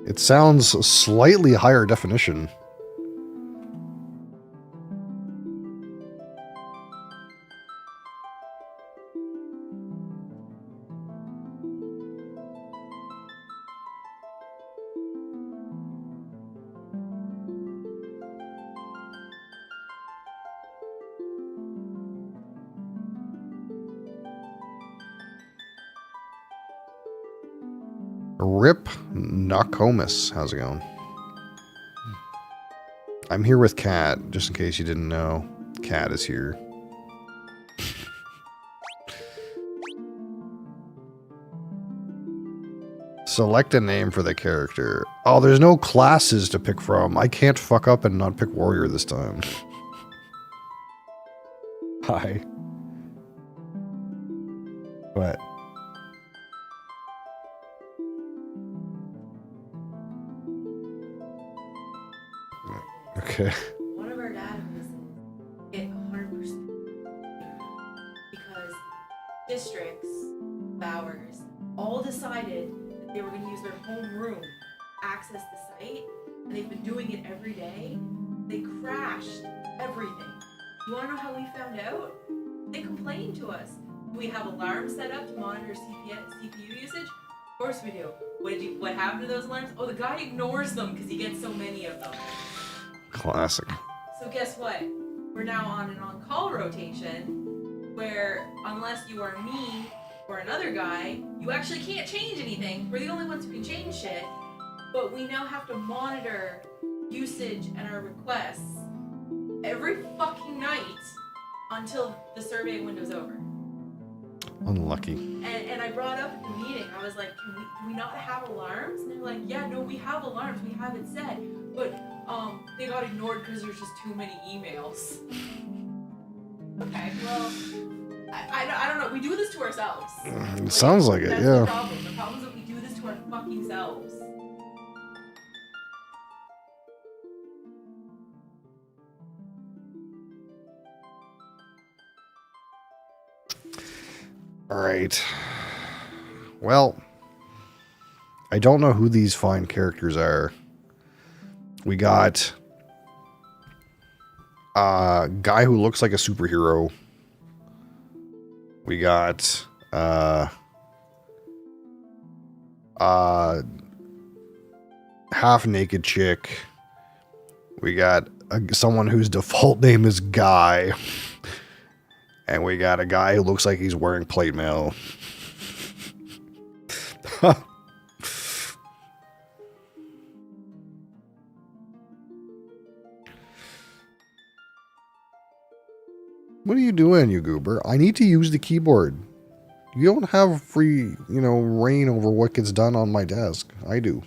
It sounds slightly higher definition. Rip Nokomis. How's it going? I'm here with Kat, just in case you didn't know. Kat is here. Select a name for the character. Oh, there's no classes to pick from. I can't fuck up and not pick warrior this time. Hi. What? Okay. One of our databases get 100% because districts, Bowers, all decided that they were going to use their home room to access the site, and they've been doing it every day. They crashed everything. You want to know how we found out? They complained to us. Do we have alarms set up to monitor CPU usage? Of course we do. What happened to those alarms? Oh, the guy ignores them because he gets so many of them. Classic. So guess what? We're now on an on-call rotation where unless you are me or another guy, you actually can't change anything. We're the only ones who can change shit. But we now have to monitor usage and our requests every fucking night until the survey window's over. Unlucky. And I brought up at the meeting, I was like, do we not have alarms? And they're like, yeah, no, we have alarms, we have it set. But they got ignored because there's just too many emails. Okay, well, I don't know. We do this to ourselves. It sounds like it, that's yeah. The problem. The problem is that we do this to our fucking selves. Alright. Well, I don't know who these fine characters are. We got a guy who looks like a superhero. We got half-naked chick. We got someone whose default name is Guy. And we got a guy who looks like he's wearing plate mail. What are you doing, you goober? I need to use the keyboard. You don't have free, reign over what gets done on my desk. I do.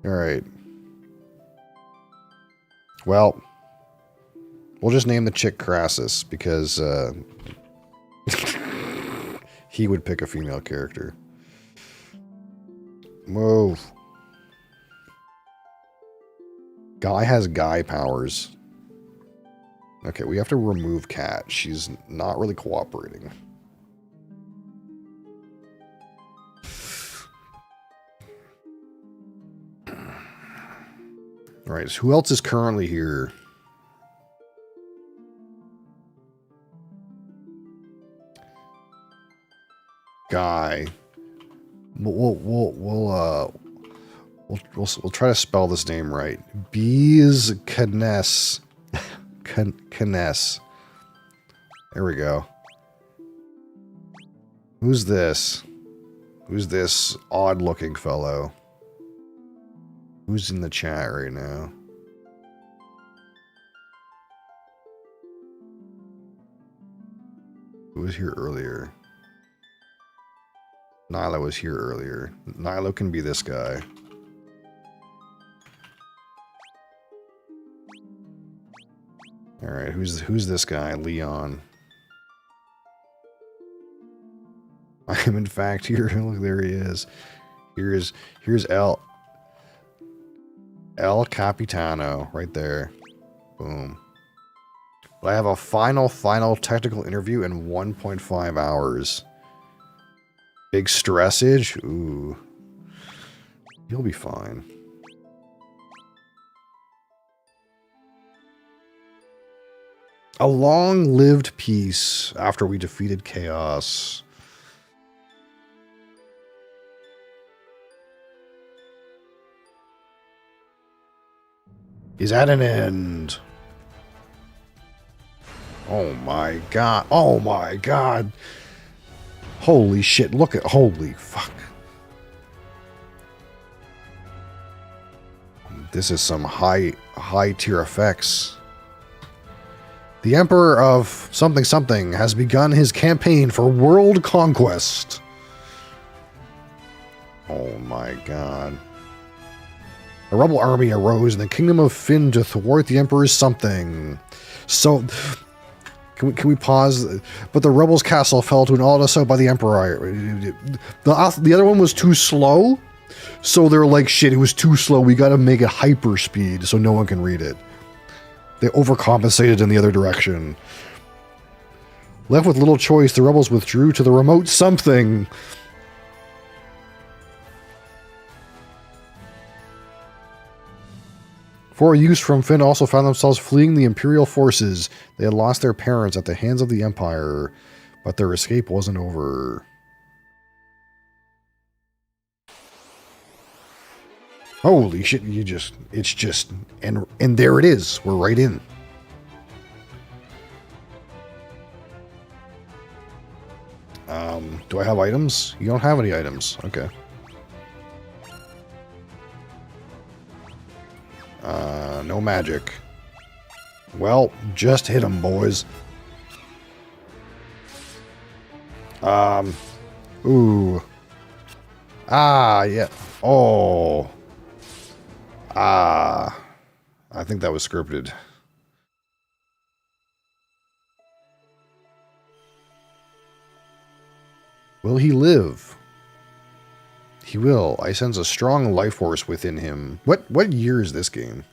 Alright. Well, we'll just name the chick Crassus, because he would pick a female character. Move. Guy has guy powers. Okay, we have to remove Kat. She's not really cooperating. Alright, so who else is currently here? Guy. We'll try to spell this name right. Bees Kness. Kness. There we go. Who's this? Who's this odd-looking fellow? Who's in the chat right now? Who was here earlier? Nyla was here earlier. Nyla can be this guy. Alright, who's this guy? Leon. I am in fact here. Look, there he is. Here's El Capitano right there. Boom. But I have a final technical interview in 1.5 hours. Big stressage? Ooh. You'll be fine. A long-lived peace after we defeated chaos. Is at an end. Oh my god. Oh my god. Holy shit. Look at... Holy fuck. This is some high tier effects. The Emperor of something something has begun his campaign for world conquest. Oh my god. A rebel army arose in the kingdom of Finn to thwart the Emperor's something. So, can we pause? But the rebels' castle fell to an all assault by the Emperor. The other one was too slow, so they're like, shit, it was too slow. We gotta make it hyper speed so no one can read it. They overcompensated in the other direction. Left with little choice, the rebels withdrew to the remote something. Four youths from Finn also found themselves fleeing the Imperial forces. They had lost their parents at the hands of the Empire, but their escape wasn't over. Holy shit, it's just, and there it is. We're right in. Do I have items? You don't have any items. Okay. No magic. Well, just hit them, boys. Ooh. Ah, yeah. Oh. Ah. I think that was scripted. Will he live? He will. I sense a strong life force within him. What year is this game?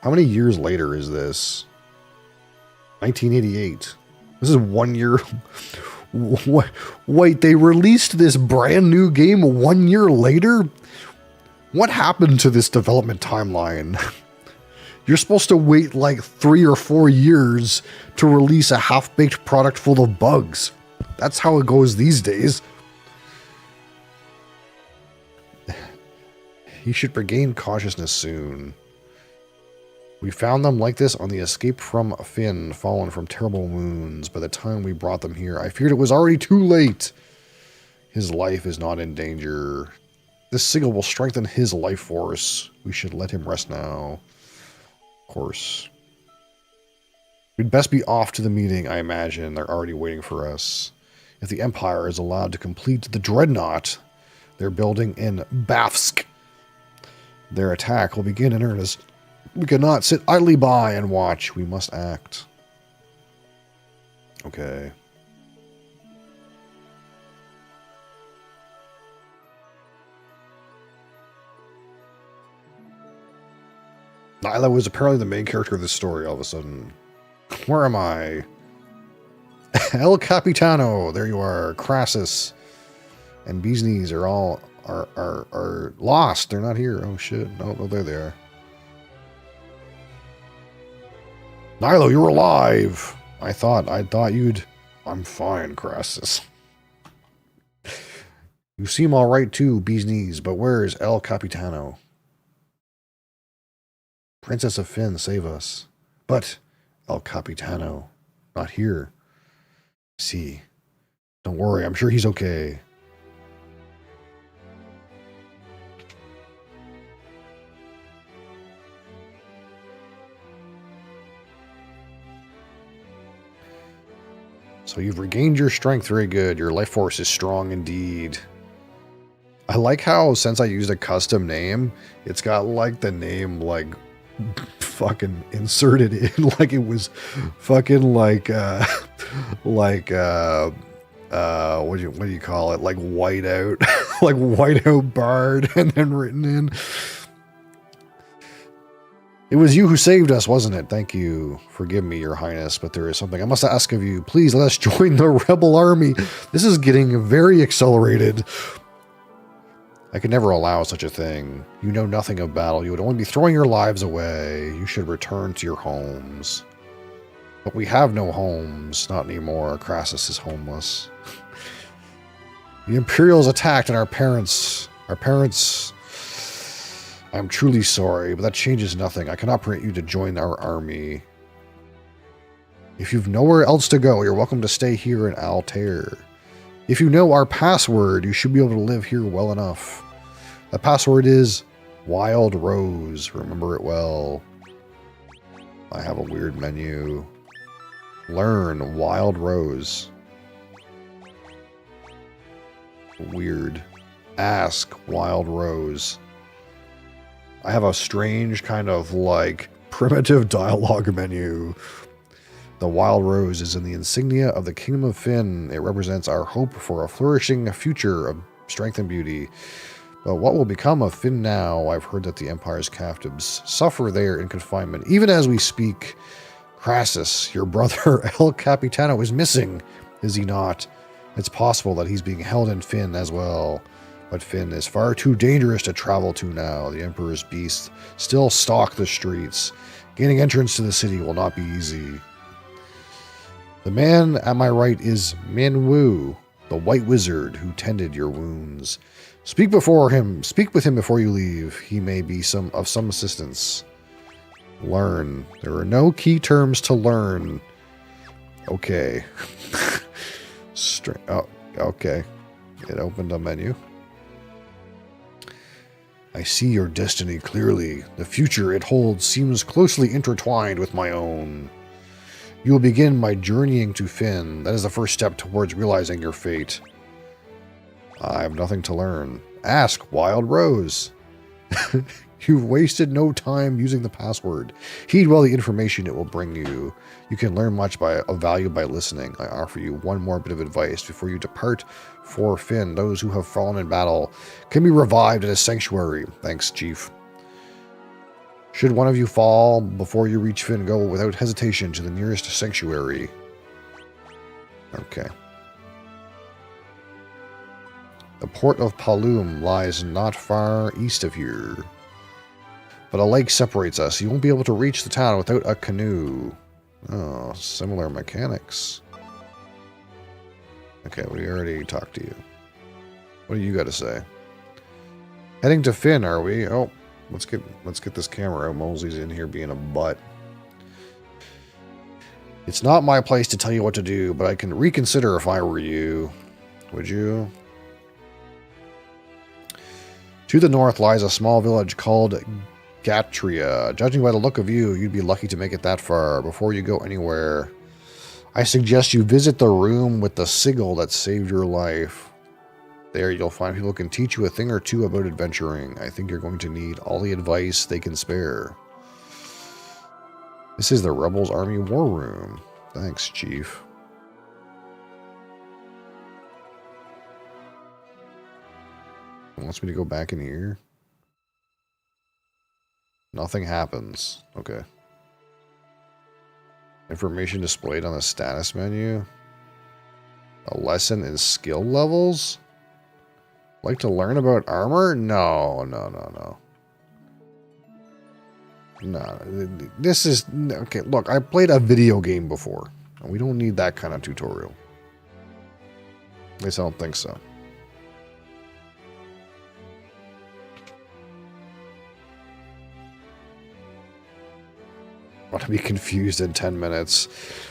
How many years later is this? 1988. This is 1 year. Wait, they released this brand new game 1 year later? What happened to this development timeline? You're supposed to wait like 3 or 4 years to release a half-baked product full of bugs. That's how it goes these days. He should regain consciousness soon. We found them like this on the escape from Finn, fallen from terrible wounds. By the time we brought them here, I feared it was already too late. His life is not in danger. This signal will strengthen his life force. We should let him rest now. Of course. We'd best be off to the meeting, I imagine. They're already waiting for us. If the Empire is allowed to complete the dreadnought they're building in Bafsk, their attack will begin in earnest. We cannot sit idly by and watch. We must act. Okay. Nyla was apparently the main character of this story all of a sudden. Where am I? El Capitano. There you are. Crassus and Bee's Knees are all are lost. They're not here. Oh shit. No, there they are. Nyla, you're alive. I thought you'd... I'm fine, Crassus. You seem alright too, Bee's Knees, but where is El Capitano? Princess of Finn, save us. But El Capitano, not here. See. Don't worry, I'm sure he's okay. So you've regained your strength. Very good. Your life force is strong indeed. I like how, since I used a custom name, it's got like the name like fucking inserted in like it was fucking like what do you call it? Like whiteout. Like whiteout bard and then written in. It was you who saved us, wasn't it? Thank you. Forgive me, your highness, but there is something I must ask of you. Please let us join the rebel army. This is getting very accelerated. I could never allow such a thing. You know nothing of battle. You would only be throwing your lives away. You should return to your homes. But we have no homes. Not anymore. Crassus is homeless. The Imperials attacked and our parents... I'm truly sorry, but that changes nothing. I cannot permit you to join our army. If you've nowhere else to go, you're welcome to stay here in Altair. If you know our password, you should be able to live here well enough. The password is Wild Rose. Remember it well. I have a weird menu. Learn Wild Rose. Weird. Ask Wild Rose. I have a strange kind of like primitive dialogue menu. The Wild Rose is in the insignia of the Kingdom of Finn. It represents our hope for a flourishing future of strength and beauty. But what will become of Finn now? I've heard that the Empire's captives suffer there in confinement. Even as we speak, Crassus, your brother El Capitano, is missing, is he not? It's possible that he's being held in Finn as well. But Finn is far too dangerous to travel to now. The Emperor's beasts still stalk the streets. Gaining entrance to the city will not be easy. The man at my right is Min Wu, the white wizard who tended your wounds. Speak with him before you leave. He may be of some assistance. Learn. There are no key terms to learn. Okay. Oh, okay. It opened a menu. I see your destiny clearly. The future it holds seems closely intertwined with my own. You will begin by journeying to Finn. That is the first step towards realizing your fate. I have nothing to learn. Ask Wild Rose. You've wasted no time using the password. Heed well the information it will bring you. You can learn much of value by listening. I offer you one more bit of advice before you depart for Finn. Those who have fallen in battle can be revived at a sanctuary. Thanks, Chief. Should one of you fall before you reach Finn, go without hesitation to the nearest sanctuary. Okay. The port of Palum lies not far east of here. But a lake separates us. You won't be able to reach the town without a canoe. Oh, similar mechanics. Okay, we already talked to you. What do you got to say? Heading to Finn, are we? Oh, let's get this camera out. Mosley's in here being a butt. It's not my place to tell you what to do, but I can reconsider if I were you. Would you? To the north lies a small village called Gatria. Judging by the look of you, you'd be lucky to make it that far. Before you go anywhere, I suggest you visit the room with the sigil that saved your life. There you'll find people who can teach you a thing or two about adventuring. I think you're going to need all the advice they can spare. This is the Rebels Army War Room. Thanks, Chief. It wants me to go back in here. Nothing happens. Okay. Information displayed on the status menu. A lesson in skill levels? Like to learn about armor? No. No, this is... Okay, look, I played a video game before. And we don't need that kind of tutorial. At least I don't think so. Want to be confused in 10 minutes.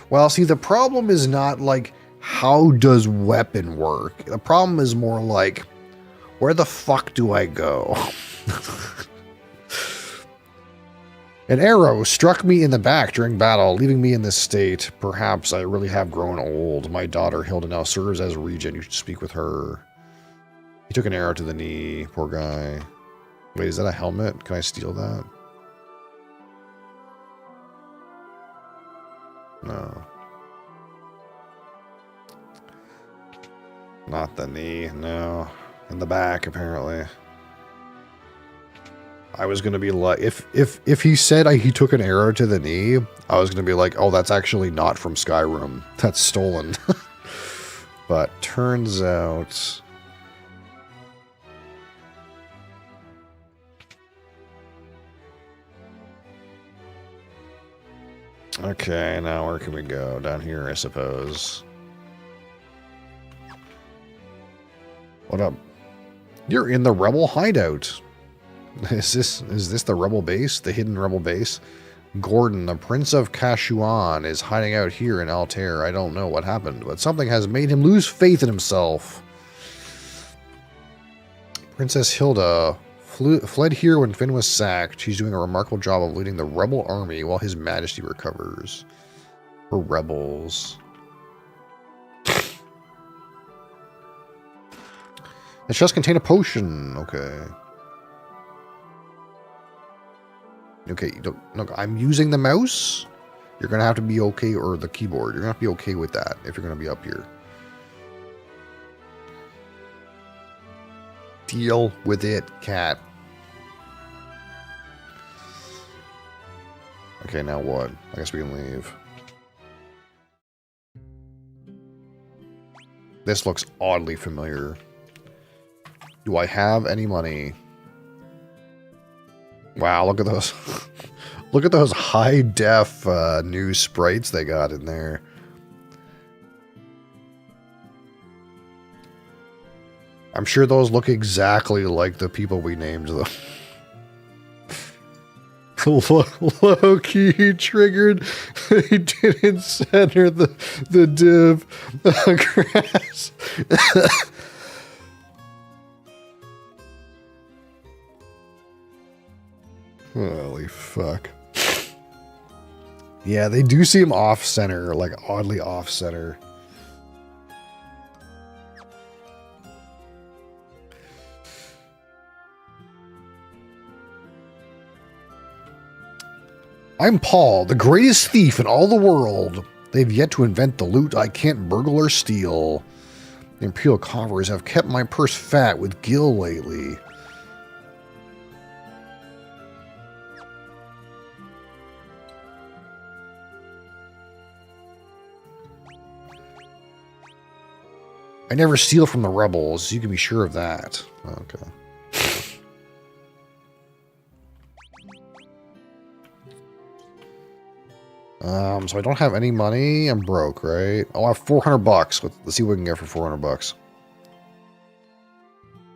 Well, see, the problem is not like, how does weapon work? The problem is more like, where the fuck do I go? An arrow struck me in the back during battle, leaving me in this state. Perhaps I really have grown old. My daughter Hilda now serves as regent. You should speak with her. He took an arrow to the knee. Poor guy. Wait, is that a helmet? Can I steal that? No. Not the knee, no. In the back, apparently. I was gonna be like, if he said he took an arrow to the knee, I was gonna be like, oh, that's actually not from Skyrim. That's stolen. But turns out, okay, now where can we go? Down here, I suppose. What up? You're in the rebel hideout. Is this the rebel base? The hidden rebel base? Gordon, the Prince of Kashuan, is hiding out here in Altair. I don't know what happened, but something has made him lose faith in himself. Princess Hilda fled here when Finn was sacked. She's doing a remarkable job of leading the rebel army while His Majesty recovers. For rebels. The chest contain a potion. Okay. Okay, look, I'm using the mouse. You're going to have to be okay, or the keyboard. You're going to have to be okay with that if you're going to be up here. Deal with it, cat. Okay, now what? I guess we can leave. This looks oddly familiar. Do I have any money? Wow, look at those. Look at those high-def new sprites they got in there. I'm sure those look exactly like the people we named them. Low-key triggered. He didn't center the div grass. Holy fuck. Yeah, they do seem off-center, like oddly off-center. I'm Paul, the greatest thief in all the world. They've yet to invent the loot I can't burgle or steal. The Imperial coffers have kept my purse fat with gil lately. I never steal from the rebels. You can be sure of that. Okay. So I don't have any money. I'm broke, right? Oh, I have 400 bucks. Let's see what we can get for 400 bucks.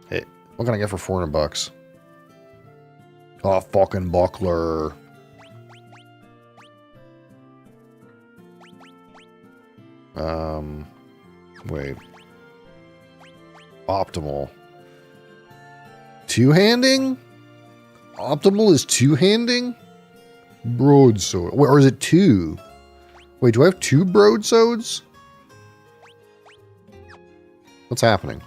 Hey, what can I get for 400 bucks? Oh, fucking buckler. Wait. Optimal. Two-handing? Optimal is two-handing? Broadsword. Wait, or is it two? Wait, do I have two broadswords? What's happening?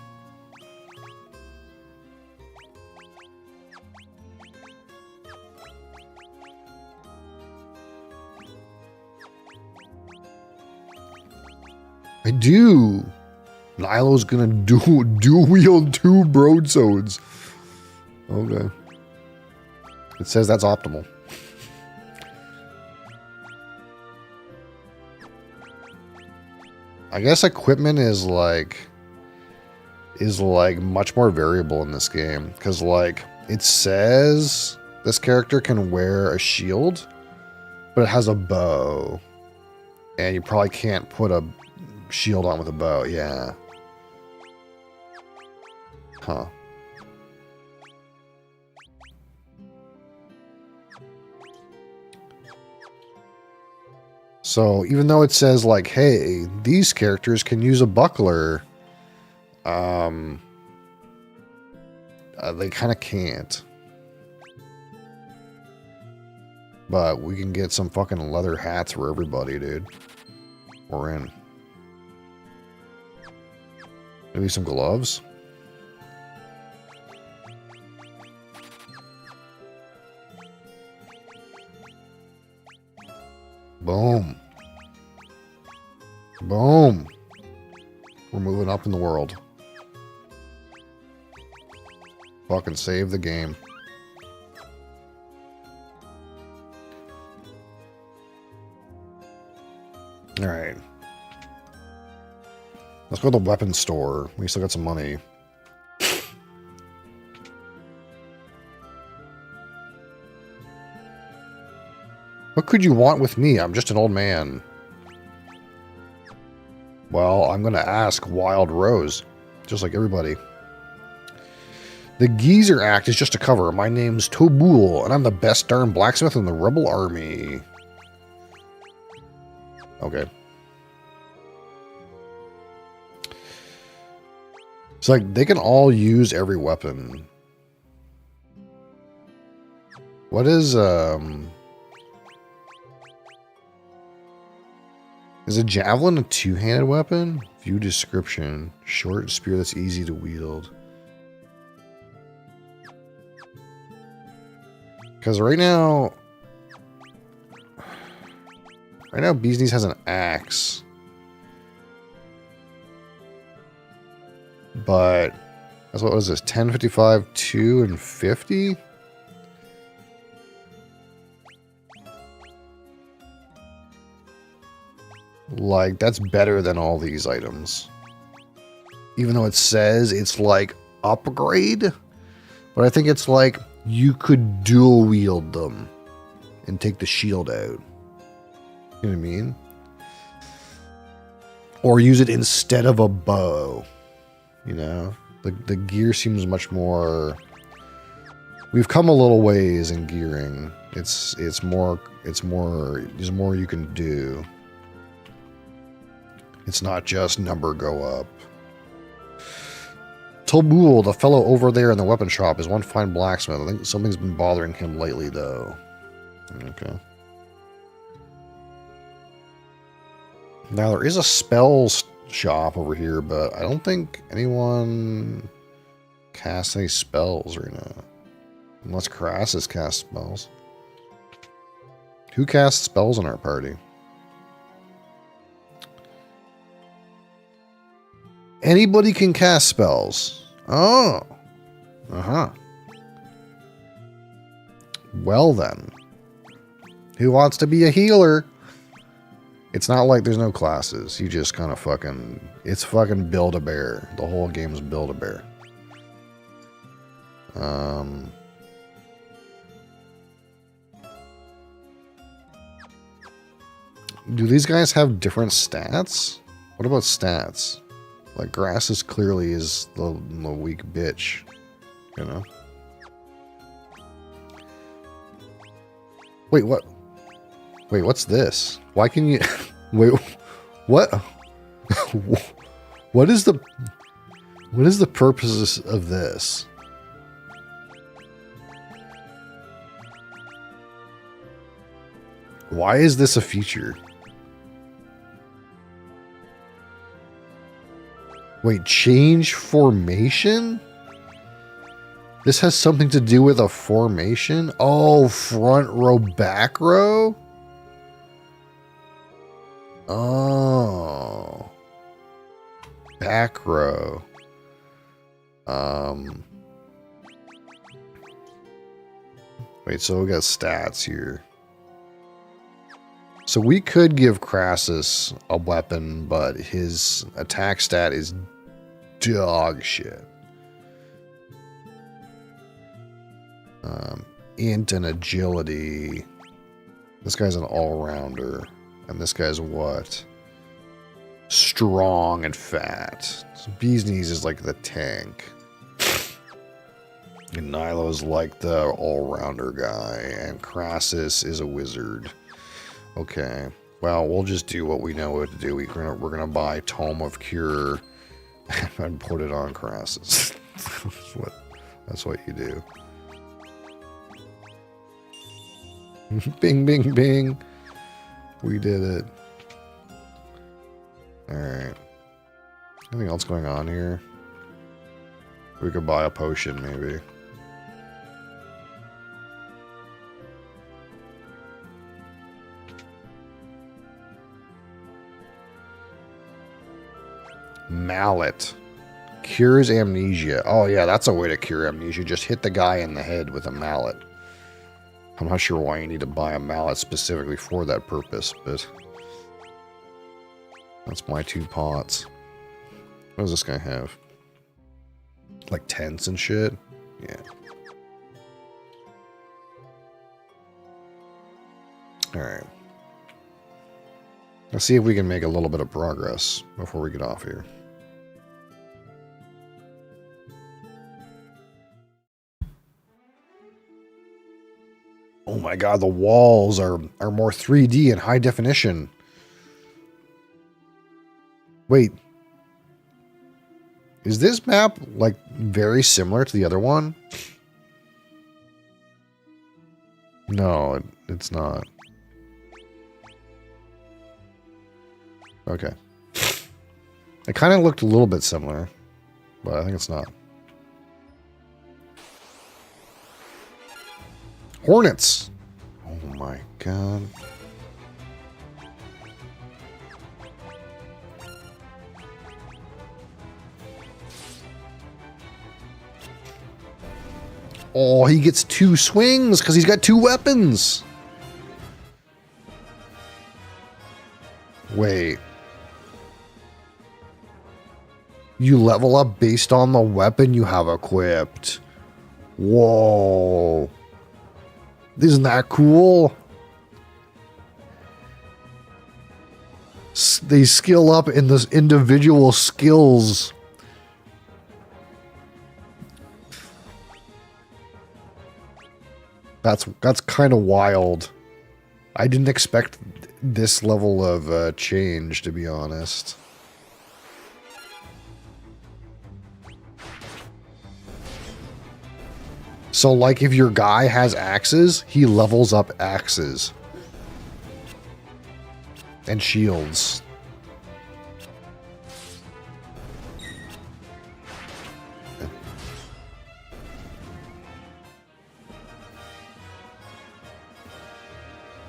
I do. Nilo's gonna dual wield two broadswords. Okay. It says that's optimal. I guess equipment is like much more variable in this game, because like it says this character can wear a shield, but it has a bow, and you probably can't put a shield on with a bow. Yeah. Huh. So even though it says like, hey, these characters can use a buckler, they kind of can't. But we can get some fucking leather hats for everybody, dude. We're in. Maybe some gloves. Boom. Boom. We're moving up in the world. Fucking save the game. Alright. Let's go to the weapons store. We still got some money. What could you want with me? I'm just an old man. Well, I'm going to ask Wild Rose. Just like everybody. The Geezer Act is just a cover. My name's Tobul, and I'm the best darn blacksmith in the Rebel Army. Okay. It's like, they can all use every weapon. What is a javelin a two-handed weapon? View description. Short spear that's easy to wield. Because right now, Bee's Knees has an axe. But, that's what was this? 10, 55, 2, and 50? Like, that's better than all these items. Even though it says it's like upgrade. But I think it's like you could dual wield them and take the shield out. You know what I mean? Or use it instead of a bow. You know? The gear seems much more... We've come a little ways in gearing. There's more you can do. It's not just number go up. Tobul, the fellow over there in the weapon shop, is one fine blacksmith. I think something's been bothering him lately, though. Okay. Now, there is a spells shop over here, but I don't think anyone casts any spells right now. Unless Crassus casts spells. Who casts spells in our party? Anybody can cast spells. Oh. Uh-huh. Well then. Who wants to be a healer? It's not like there's no classes. You just kind of fucking... It's fucking Build-A-Bear. The whole game's Build-A-Bear. Do these guys have different stats? What about stats? Like, Crassus clearly is the weak bitch, you know? Wait, what? Wait, what's this? Why can you... Wait, what? What is the purpose of this? Why is this a feature? Wait, change formation? This has something to do with a formation? Oh, front row, back row? Oh. Back row. Wait, so we got stats here. So we could give Crassus a weapon, but his attack stat is dog shit. Int and agility. This guy's an all-rounder. And this guy's what? Strong and fat. So Bee's Knees is like the tank. And Nilo's like the all-rounder guy. And Crassus is a wizard. Okay. Well, we'll just do what we know what to do. We're gonna buy Tome of Cure and put it on Crassus. That's what you do. Bing, bing, bing. We did it. Alright. Anything else going on here? We could buy a potion, maybe. Mallet. Cures amnesia. Oh yeah, that's a way to cure amnesia. Just hit the guy in the head with a mallet. I'm not sure why you need to buy a mallet specifically for that purpose, but... That's my 2 pots. What does this guy have? Like tents and shit? Yeah. Alright. Let's see if we can make a little bit of progress before we get off here. Oh my god, the walls are more 3D and high definition. Wait. Is this map, like, very similar to the other one? No, it's not. Okay. It kind of looked a little bit similar, but I think it's not. Hornets! Oh my god. Oh, he gets 2 swings because he's got 2 weapons. Wait. You level up based on the weapon you have equipped. Whoa. Isn't that cool? They skill up in this individual skills. That's kind of wild. I didn't expect this level of change, to be honest. So, like, if your guy has axes, he levels up axes. And shields.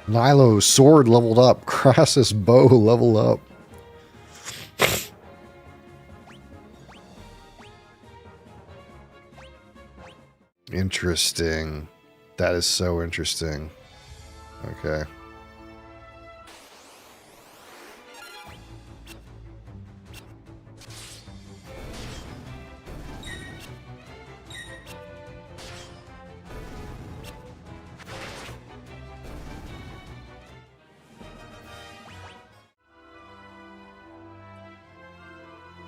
Nilo's sword leveled up. Crassus' bow leveled up. Interesting. That is so interesting. Okay.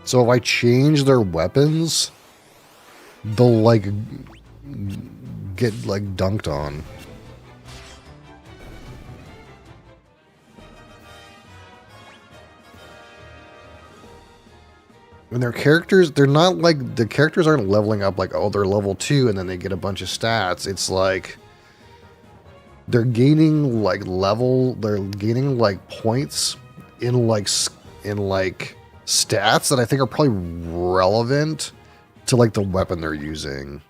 So if I change their weapons, they'll, like, get, like, dunked on. And their characters, they're not like, the characters aren't leveling up like, oh, they're level 2 and then they get a bunch of stats. It's like, they're gaining, like, they're gaining, like, points in, like, stats that I think are probably relevant to, like, the weapon they're using.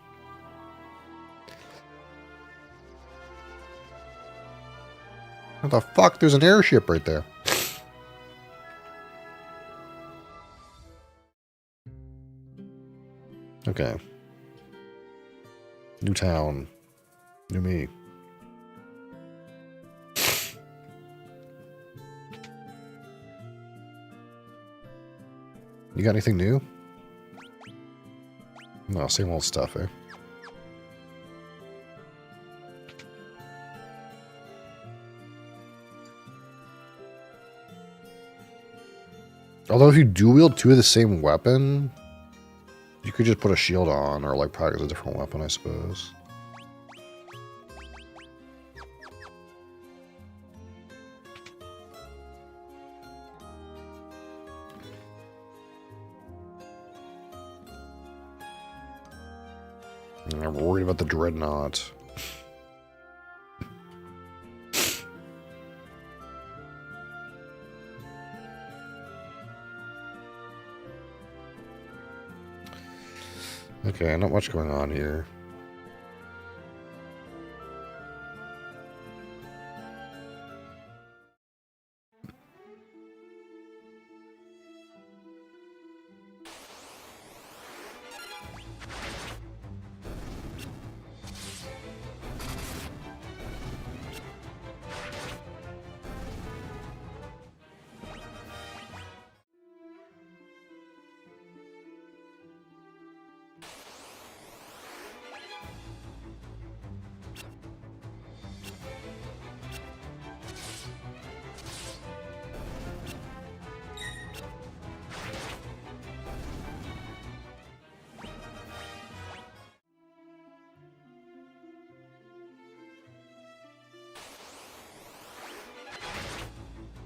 What the fuck? There's an airship right there. Okay. New town. New me. You got anything new? No, same old stuff, eh? Although if you dual wield 2 of the same weapon, you could just put a shield on or like practice a different weapon, I suppose. I'm worried about the dreadnought. Okay, not much going on here.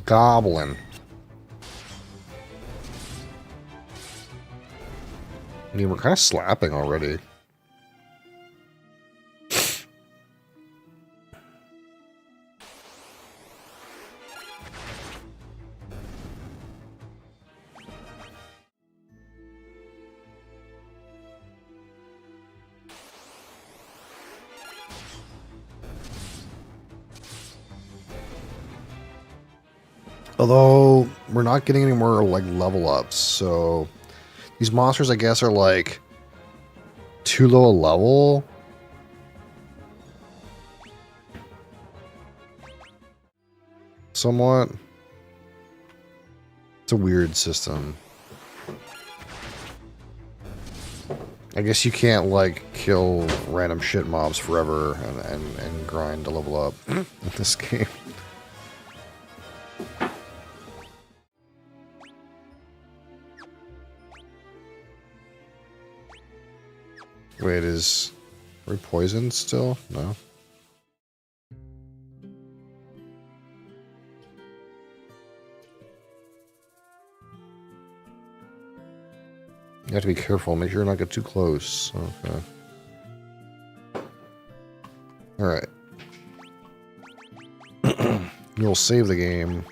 Goblin. I mean, we're kind of slapping already. Although, we're not getting any more, like, level ups, so... These monsters, I guess, are, like... too low a level? Somewhat. It's a weird system. I guess you can't, like, kill random shit mobs forever and grind to level up in this game. Wait, are we poisoned still? No. You have to be careful. Make sure you not get too close. Okay. Alright. You'll save the game.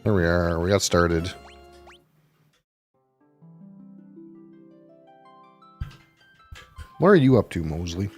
There we are. We got started. What are you up to, Mosley?